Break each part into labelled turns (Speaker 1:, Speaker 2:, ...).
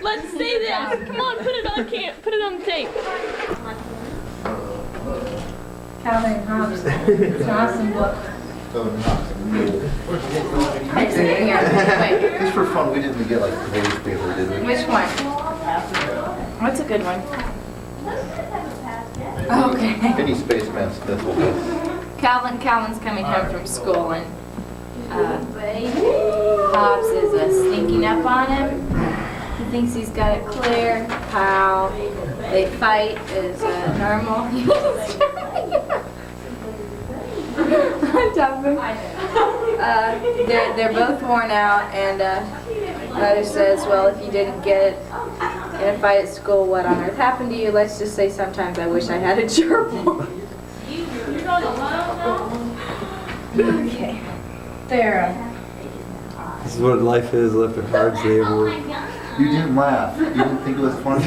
Speaker 1: Let's see this. Come on, put it on put it on the tape.
Speaker 2: Calvin Hobbs. It's an awesome book.
Speaker 3: Just for fun, we didn't get like today's paper, did we?
Speaker 2: Which one?
Speaker 1: What's a good one?
Speaker 2: Okay.
Speaker 3: Any spaceman Smith will be.
Speaker 2: Calvin's coming home from school and Hobbs is sneaking up on him. He thinks he's got it clear. How they fight is normal. They're both worn out, and Mother says, well, if you didn't get in a fight at school, what on earth happened to you? Let's just say sometimes I wish I had a gerbil. Okay. There.
Speaker 4: This is what life is after a hard day of work.
Speaker 3: You didn't laugh. You didn't think it was funny.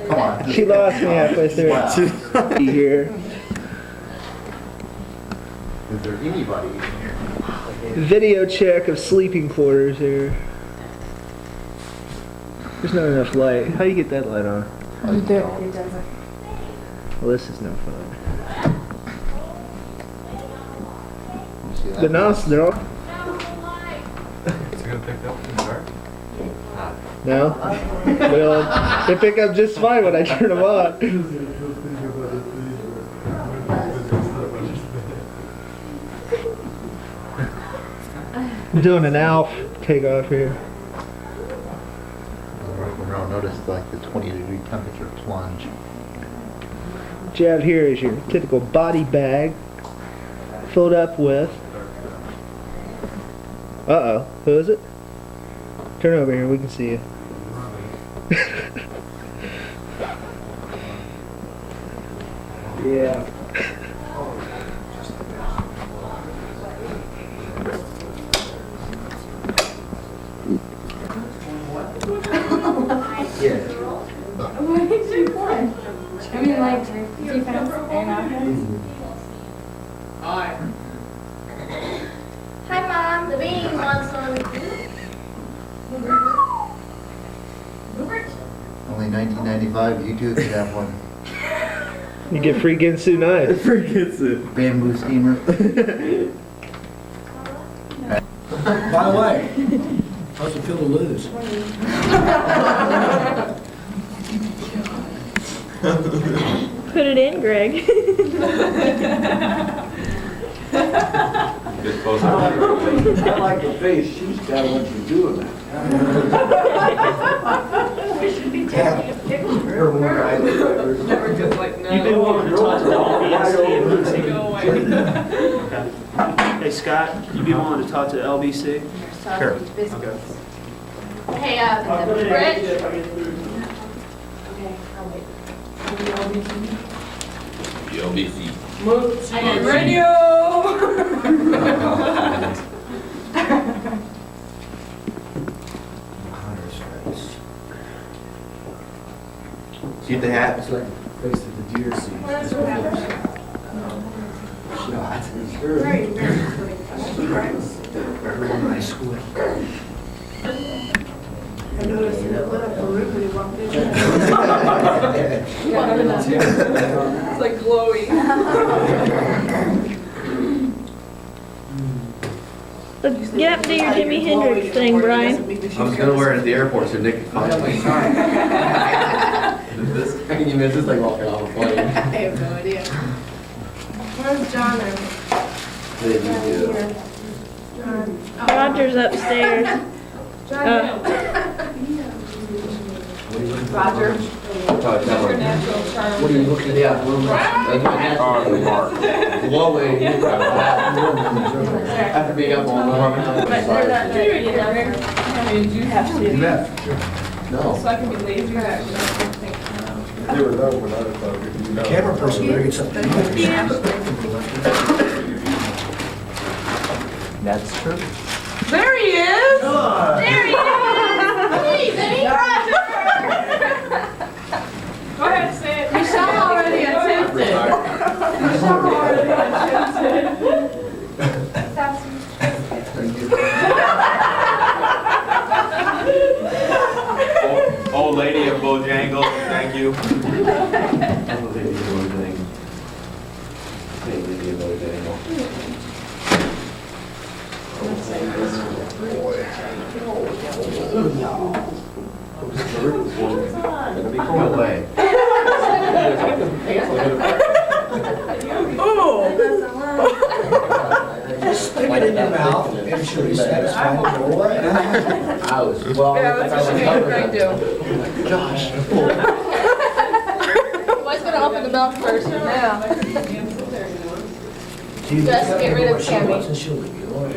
Speaker 3: Come on.
Speaker 5: She lost me halfway through. Here.
Speaker 3: Is there anybody in here?
Speaker 5: Video check of sleeping quarters here. There's not enough light. How do you get that light on?
Speaker 2: It doesn't.
Speaker 5: Well, this is no fun.
Speaker 3: You see that?
Speaker 5: The knobs, they're all...
Speaker 4: Is it gonna pick up in the dark?
Speaker 5: No? Well, they pick up just fine when I turn them on. I'm doing an ALF takeoff here.
Speaker 3: I'll notice like the 20-degree temperature plunge.
Speaker 5: What you have here is your typical body bag filled up with... Uh-oh. Who is it? Turn over here, we can see you. Yeah.
Speaker 2: What did you want? I mean, like, defense and offense? Hi, Mom.
Speaker 1: The bean wants on.
Speaker 3: Only 1995, you too could have one.
Speaker 5: You get free Ginsu knife.
Speaker 4: Free Ginsu.
Speaker 3: Bamboo steamer.
Speaker 6: By the way, how's it feel to lose?
Speaker 1: Put it in, Greg.
Speaker 6: I like the face she's got when she's doing that.
Speaker 2: We should be taking a picture.
Speaker 6: Never just like, no.
Speaker 7: You've been wanting to talk to the LBC. Go away. Okay. Hey Scott, you be wanting to talk to the LBC?
Speaker 3: Sure.
Speaker 7: Okay.
Speaker 2: Hey, Rich.
Speaker 8: LBC.
Speaker 2: I got radio.
Speaker 3: See the hat?
Speaker 6: It's like the face of the deer sees.
Speaker 2: That's what happened.
Speaker 6: Shot.
Speaker 2: Very, very
Speaker 6: Everyone in high school.
Speaker 2: I noticed it lit up a room when he walked in.
Speaker 8: It's like glowy.
Speaker 1: Let's get up to your Jimi Hendrix thing, Brian.
Speaker 4: I was gonna wear it at the airport so Nick could find me. This, I mean, it's just like walking off a plane.
Speaker 2: I have no idea. Where's John?
Speaker 1: Roger's upstairs.
Speaker 2: Roger.
Speaker 8: Supernatural charm.
Speaker 6: What are you looking at?
Speaker 4: Yeah. Oh, the mark. Glowing. After being up all night.
Speaker 8: But they're not there, you know. I mean, you have to.
Speaker 6: left.
Speaker 4: No.
Speaker 8: So I can be lazy.
Speaker 3: They were there when I was talking.
Speaker 6: The camera person better get something.
Speaker 4: That's true.
Speaker 8: There he is!
Speaker 2: There he is! Hey, Roger!
Speaker 8: Go ahead, say it.
Speaker 2: Michelle already attempted. Michelle already attempted. That's
Speaker 4: you.
Speaker 3: No way.
Speaker 6: Stick it in your mouth and she'll be satisfied and go away.
Speaker 2: Yeah, that's what she gonna do.
Speaker 3: Gosh.
Speaker 2: Who's gonna open the mouth first? Yeah. Just get rid of Cammy.
Speaker 6: And she'll leave you alone.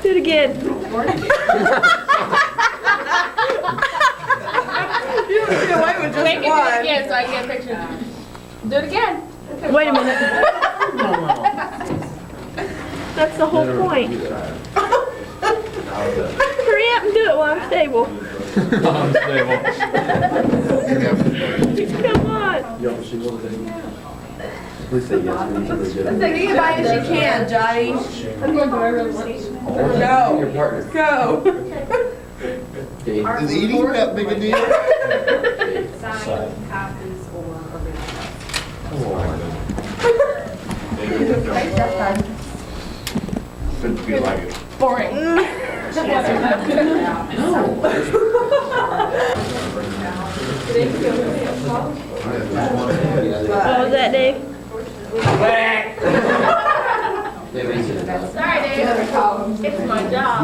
Speaker 1: Do it again.
Speaker 2: Make it do it again so I can get a picture. Do it again.
Speaker 1: Wait a minute. That's the whole point. Hurry up and do it while I'm stable. Come on.
Speaker 2: Think about it as you can, Johnny. Go. Go.
Speaker 3: Is eating that big a deal?
Speaker 8: Signed copies or
Speaker 3: Didn't feel like it.
Speaker 2: Boring.
Speaker 1: What was that, Dave?
Speaker 2: Sorry, Dave. It's my job.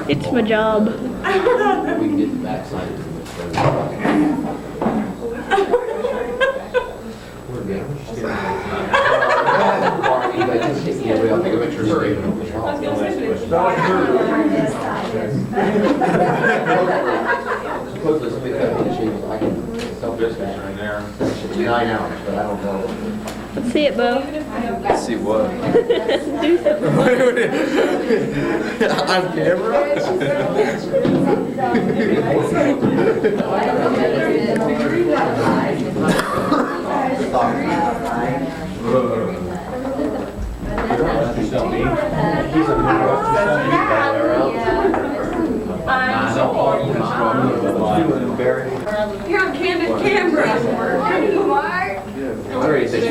Speaker 1: It's my job.
Speaker 4: We can get the backside of right there. 9 hours, but I don't know.
Speaker 1: Let's see it, Bo.
Speaker 4: Let's see what.
Speaker 1: Do something.
Speaker 3: On camera?
Speaker 8: You're on candid camera.
Speaker 4: Where is it?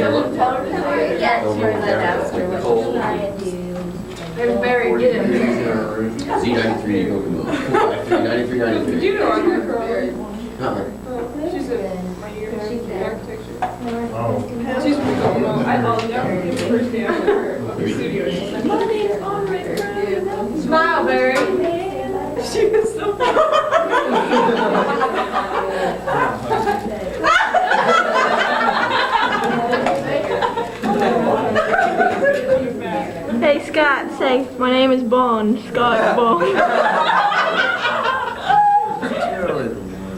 Speaker 8: There's Barry, get him.
Speaker 4: Z93 Hugo. 93, 93.
Speaker 8: You know I'm here for
Speaker 4: Uh-huh.
Speaker 8: She's a, my year, she's in architecture.
Speaker 3: Oh.
Speaker 8: She's from Oklahoma. I followed her the first day I met her. Her studio. Smile, Barry. She was so
Speaker 1: Hey, Scott, say, my name is Bond. Scott Bond.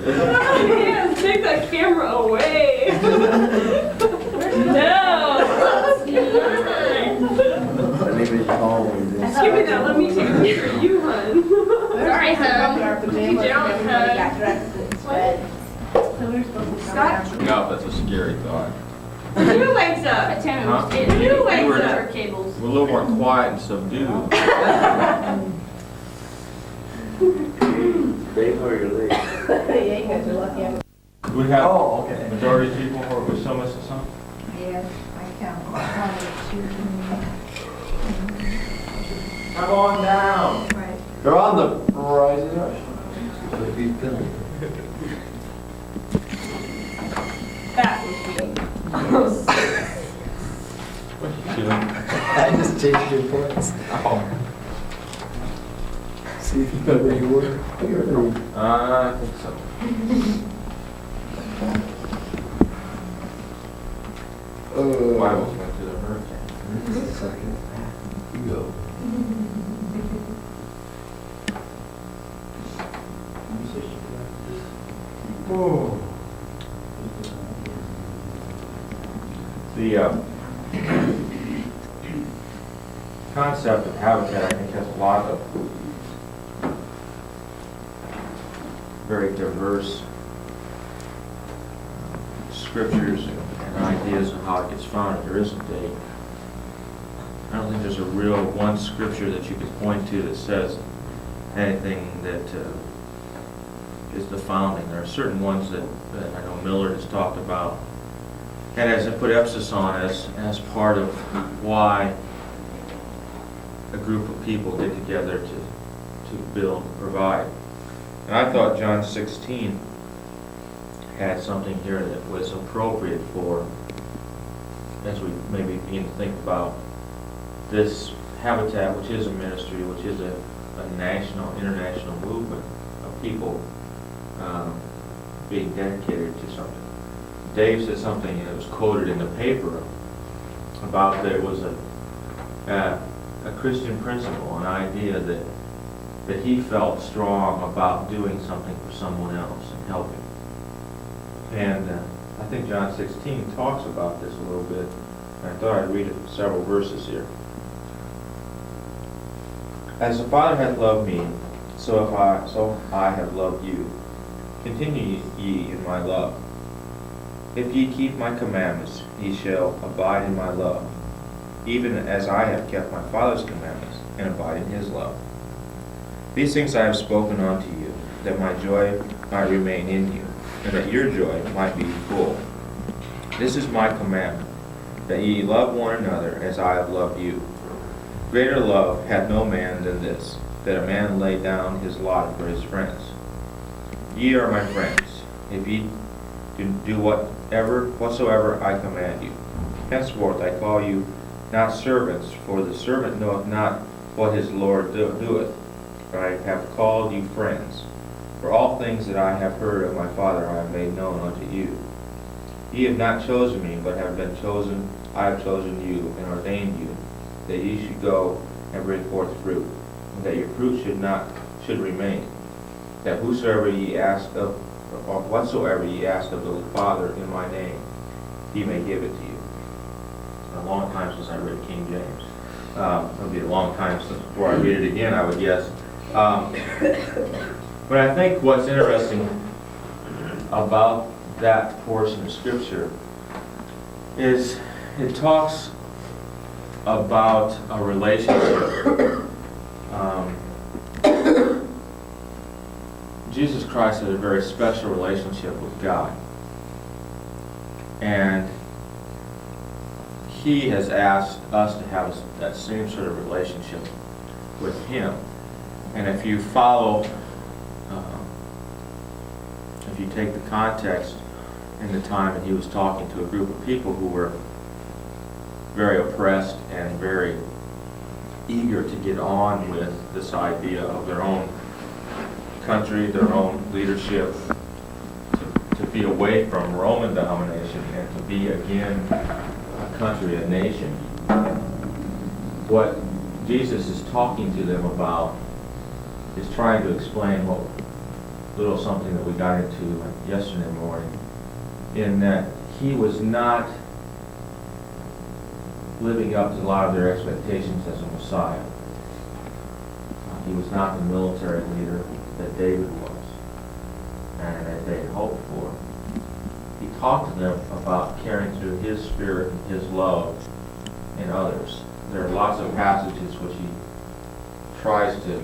Speaker 8: Yeah, take that camera away. No. Give me that. Let me take a picture of you, hun.
Speaker 2: Sorry, hon.
Speaker 8: You don't, hun. Scott,
Speaker 4: No, that's a scary thought.
Speaker 8: who wakes up?
Speaker 4: Huh?
Speaker 8: Who wakes up?
Speaker 4: We're a little more quiet and subdued. We have majority of people who are with so much or something?
Speaker 9: Yes, I count.
Speaker 4: Come on down.
Speaker 9: Right.
Speaker 4: They're on the rising rush.
Speaker 8: That was
Speaker 4: What you doing?
Speaker 6: I just changed your points.
Speaker 4: Oh.
Speaker 6: See if you know where you were.
Speaker 4: I think so. Bibles went to the hurricane.
Speaker 6: Second. Hugo.
Speaker 4: The concept of habitat, I think, has a lot of very diverse scriptures and ideas on how it gets found. There isn't I don't think there's a real one scripture that you could point to that says anything that is the founding. There are certain ones that I know Millard has talked about, and as I put emphasis on as part of why a group of people get together to build and provide. And I thought John 16 had something here that was appropriate for, as we maybe begin to think about this habitat, which is a ministry, which is a national, international movement of people being dedicated to something. Dave said something, and it was quoted in the paper, about there was a Christian principle, an idea that he felt strong about doing something for someone else and helping. And I think John 16 talks about this a little bit. And I thought I'd read several verses here. As the Father hath loved me, so I have loved you. Continue ye in my love. If ye keep my commandments, ye shall abide in my love, even as I have kept my Father's commandments, and abide in his love. These things I have spoken unto you, that my joy might remain in you, and that your joy might be full. This is my commandment, that ye love one another as I have loved you. Greater love hath no man than this, that a man lay down his life for his friends. Ye are my friends, if ye do whatsoever I command you. Henceforth I call you not servants, for the servant knoweth not what his Lord doeth, but I have called you friends. For all things that I have heard of my Father I have made known unto you. Ye have not chosen me, but have been chosen. I have chosen you and ordained you, that ye should go and bring forth fruit, and that your fruit should remain. That whosoever ye ask of, or whatsoever ye ask of the Father in my name, he may give it to you. It's been a long time since I read King James. It'll be a long time before I read it again, I would guess. But I think what's interesting about that portion of Scripture is it talks about a relationship. Jesus Christ had a very special relationship with God. And he has asked us to have that same sort of relationship with him. And if you follow, if you take the context in the time that he was talking to a group of people who were very oppressed and very eager to get on with this idea of their own country, their own leadership, to be away from Roman domination and to be again a country, a nation. What Jesus is talking to them about is trying to explain what little something that we got into yesterday morning, in that he was not living up to a lot of their expectations as a Messiah. He was not the military leader that David was and that they had hoped for. He talked to them about carrying through his spirit and his love in others. There are lots of passages which he tries to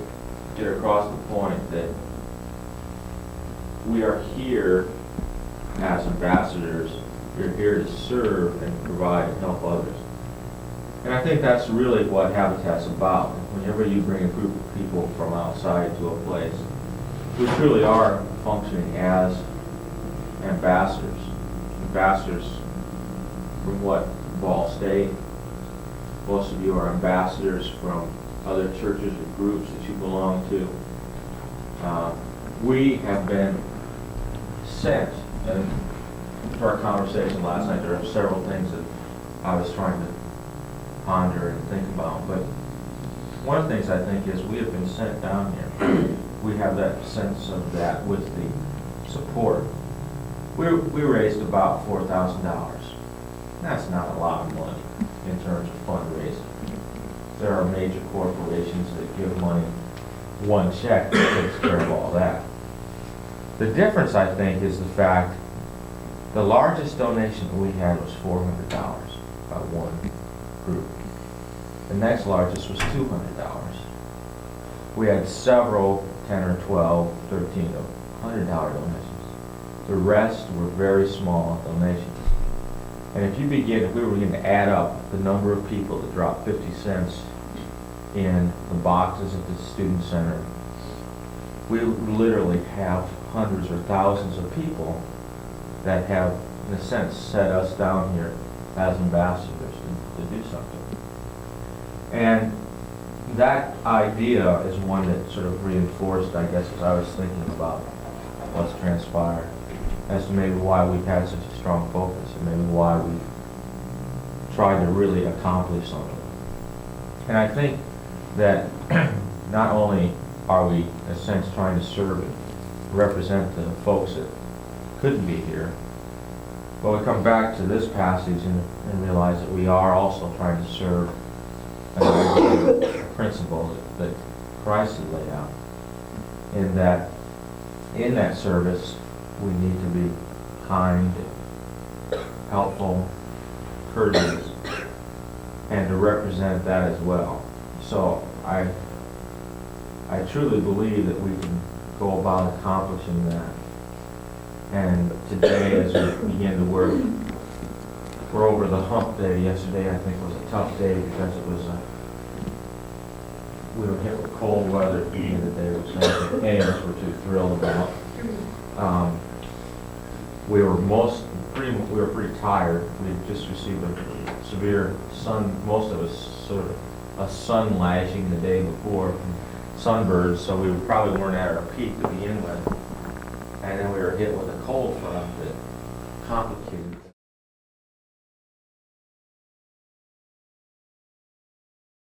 Speaker 4: get across the point that we are here as ambassadors. We're here to serve and provide and help others. And I think that's really what Habitat's about. Whenever you bring a group of people from outside to a place, we truly are functioning as ambassadors. Ambassadors from what? Ball State. Most of you are ambassadors from other churches or groups that you belong to. We have been sent, and for our conversation last night, there are several things that I was trying to ponder and think about, but one of the things I think is we have been sent down here. We have that sense of that with the support. We raised about $4,000. That's not a lot of money in terms of fundraising. There are major corporations that give money, one check that takes care of all that. The difference, I think, is the fact the largest donation that we had was $400 by one group. The next largest was $200. We had several, 10 or 12, 13 of $100 donations. The rest were very small donations. And if we were going to add up the number of people that dropped 50 cents in the boxes at the student center, we literally have hundreds or thousands of people that have, in a sense, set us down here as ambassadors to do something. And that idea is one that sort of reinforced, I guess, as I was thinking about what's transpired, as to maybe why we've had such a strong focus, and maybe why we've tried to really accomplish something. And I think that not only are we, in a sense, trying to serve and represent the folks that couldn't be here, but we come back to this passage and realize that we are also trying to serve an idea, a principle that Christ had laid out, in that service we need to be kind, helpful, courteous, and to represent that as well. So I truly believe that we can go about accomplishing that. And today, as we begin to work, we're over the hump day. Yesterday, I think, was a tough day because it was we were hit with cold weather at the beginning of the day, which any of us were too thrilled about. We were pretty tired. We had just received a severe most of us sort of a sun lashing the day before from sunbirds, so we probably weren't at our peak to begin with. And then we were hit with a cold front that